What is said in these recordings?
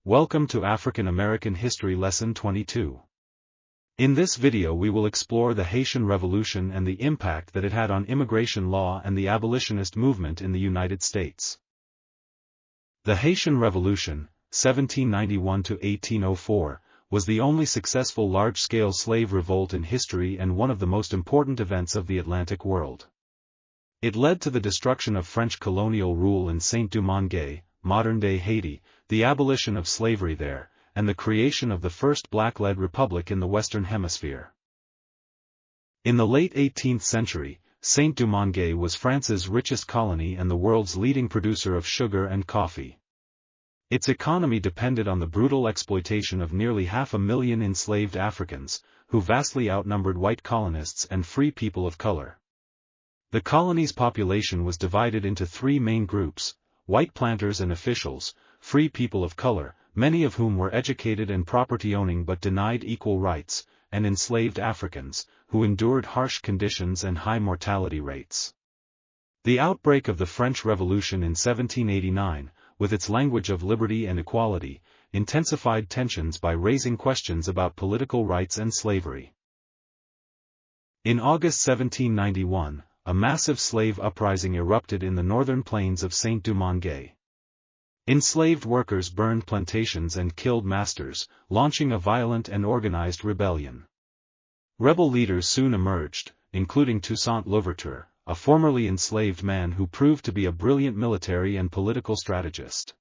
Welcome to African American History Lesson 22. In this video we will explore the Haitian Revolution and the impact that it had on immigration law and the abolitionist movement in the United States. The Haitian Revolution, 1791 to 1804, was the only successful large-scale slave revolt in history and one of the most important events of the Atlantic world. It led to the destruction of French colonial rule in Saint-Domingue, modern-day Haiti, the abolition of slavery there, and the creation of the first black-led republic in the Western Hemisphere. In the late 18th century, Saint-Domingue was France's richest colony and the world's leading producer of sugar and coffee. Its economy depended on the brutal exploitation of nearly 500,000 enslaved Africans, who vastly outnumbered white colonists and free people of color. The colony's population was divided into three main groups: white planters and officials, free people of color, many of whom were educated and property-owning but denied equal rights, and enslaved Africans, who endured harsh conditions and high mortality rates. The outbreak of the French Revolution in 1789, with its language of liberty and equality, intensified tensions by raising questions about political rights and slavery. In August 1791, a massive slave uprising erupted in the northern plains of Saint-Domingue. Enslaved workers burned plantations and killed masters, launching a violent and organized rebellion. Rebel leaders soon emerged, including Toussaint Louverture, a formerly enslaved man who proved to be a brilliant military and political strategist.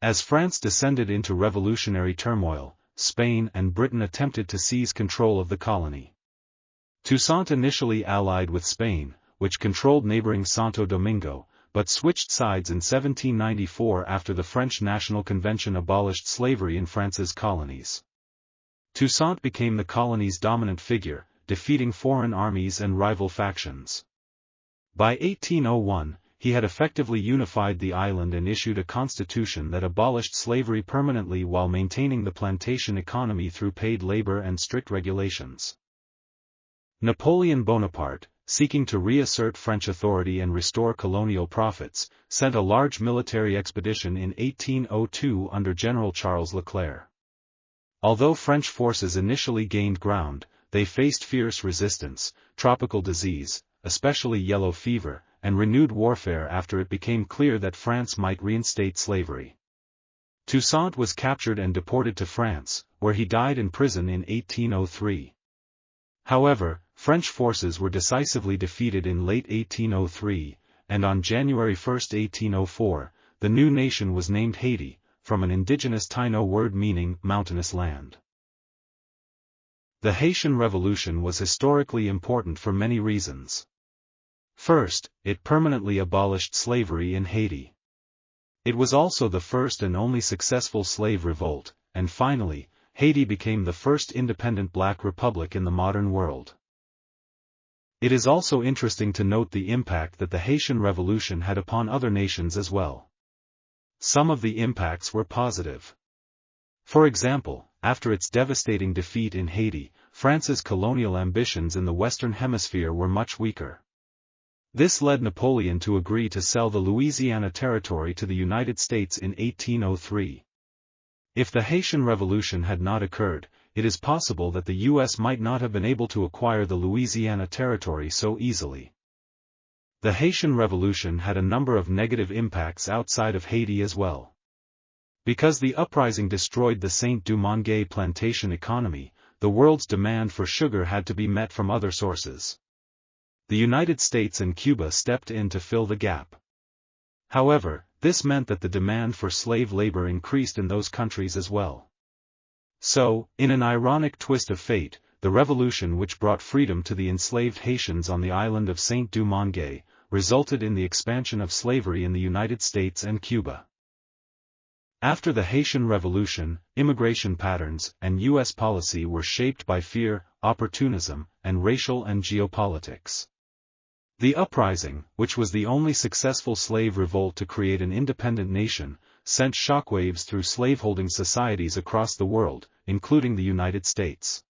As France descended into revolutionary turmoil, Spain and Britain attempted to seize control of the colony. Toussaint initially allied with Spain, which controlled neighboring Santo Domingo, but switched sides in 1794 after the French National Convention abolished slavery in France's colonies. Toussaint became the colony's dominant figure, defeating foreign armies and rival factions. By 1801, he had effectively unified the island and issued a constitution that abolished slavery permanently while maintaining the plantation economy through paid labor and strict regulations. Napoleon Bonaparte, seeking to reassert French authority and restore colonial profits, sent a large military expedition in 1802 under General Charles Leclerc. Although French forces initially gained ground, they faced fierce resistance, tropical disease, especially yellow fever, and renewed warfare after it became clear that France might reinstate slavery. Toussaint was captured and deported to France, where he died in prison in 1803. However, French forces were decisively defeated in late 1803, and on January 1, 1804, the new nation was named Haiti, from an indigenous Taino word meaning mountainous land. The Haitian Revolution was historically important for many reasons. First, it permanently abolished slavery in Haiti. It was also the first and only successful slave revolt, and finally, Haiti became the first independent black republic in the modern world. It is also interesting to note the impact that the Haitian Revolution had upon other nations as well. Some of the impacts were positive. For example, after its devastating defeat in Haiti, France's colonial ambitions in the Western Hemisphere were much weaker. This led Napoleon to agree to sell the Louisiana Territory to the United States in 1803. If the Haitian Revolution had not occurred, it is possible that the U.S. might not have been able to acquire the Louisiana Territory so easily. The Haitian Revolution had a number of negative impacts outside of Haiti as well. Because the uprising destroyed the Saint-Domingue plantation economy, the world's demand for sugar had to be met from other sources. The United States and Cuba stepped in to fill the gap. However, this meant that the demand for slave labor increased in those countries as well. So, in an ironic twist of fate, the revolution which brought freedom to the enslaved Haitians on the island of Saint-Domingue, resulted in the expansion of slavery in the United States and Cuba. After the Haitian Revolution, immigration patterns and U.S. policy were shaped by fear, opportunism, and racial and geopolitics. The uprising, which was the only successful slave revolt to create an independent nation, sent shockwaves through slaveholding societies across the world, including the United States.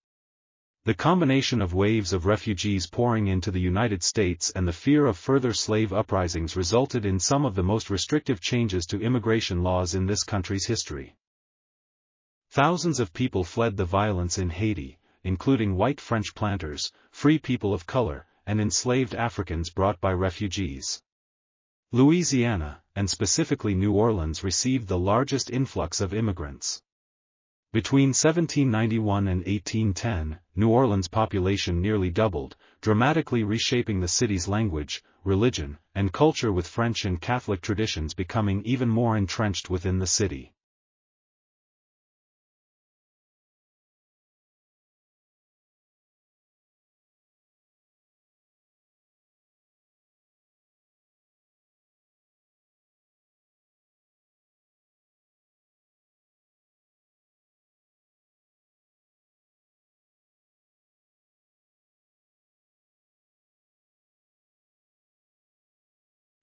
The combination of waves of refugees pouring into the United States and the fear of further slave uprisings resulted in some of the most restrictive changes to immigration laws in this country's history. Thousands of people fled the violence in Haiti, including white French planters, free people of color, and enslaved Africans brought by refugees. Louisiana, and specifically New Orleans, received the largest influx of immigrants. Between 1791 and 1810, New Orleans' population nearly doubled, dramatically reshaping the city's language, religion, and culture, with French and Catholic traditions becoming even more entrenched within the city.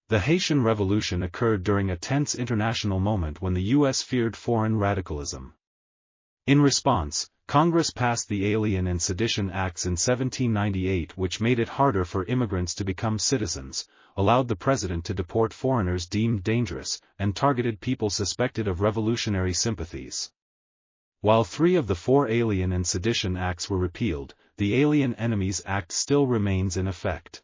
The Haitian Revolution occurred during a tense international moment when the U.S. feared foreign radicalism. In response, Congress passed the Alien and Sedition Acts in 1798, which made it harder for immigrants to become citizens, allowed the president to deport foreigners deemed dangerous, and targeted people suspected of revolutionary sympathies. While 3 of the 4 Alien and Sedition Acts were repealed, the Alien Enemies Act still remains in effect.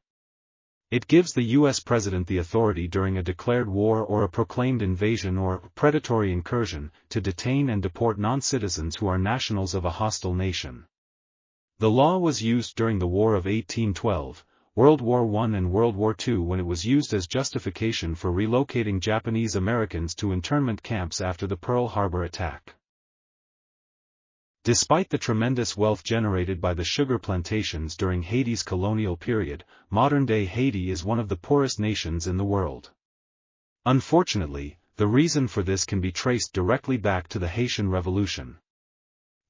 It gives the U.S. President the authority during a declared war or a proclaimed invasion or predatory incursion to detain and deport non-citizens who are nationals of a hostile nation. The law was used during the War of 1812, World War I and World War II, when it was used as justification for relocating Japanese Americans to internment camps after the Pearl Harbor attack. Despite the tremendous wealth generated by the sugar plantations during Haiti's colonial period, modern-day Haiti is one of the poorest nations in the world. Unfortunately, the reason for this can be traced directly back to the Haitian Revolution.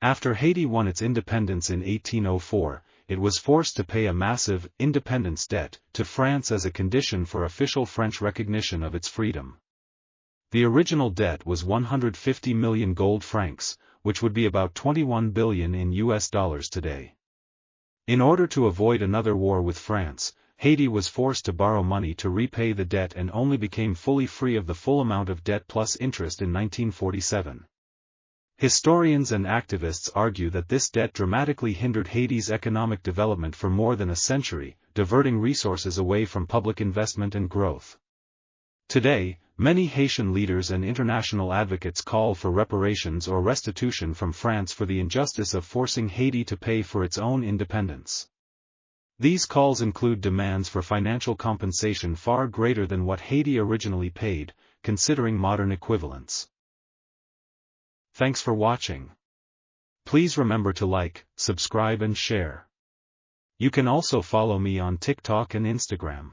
After Haiti won its independence in 1804, it was forced to pay a massive independence debt to France as a condition for official French recognition of its freedom. The original debt was 150 million gold francs, which would be about 21 billion in US dollars today. In order to avoid another war with France, Haiti was forced to borrow money to repay the debt and only became fully free of the full amount of debt plus interest in 1947. Historians and activists argue that this debt dramatically hindered Haiti's economic development for more than a century, diverting resources away from public investment and growth. Today, many Haitian leaders and international advocates call for reparations or restitution from France for the injustice of forcing Haiti to pay for its own independence. These calls include demands for financial compensation far greater than what Haiti originally paid, considering modern equivalents. Thanks for watching. Please remember to like, subscribe and share. You can also follow me on TikTok and Instagram.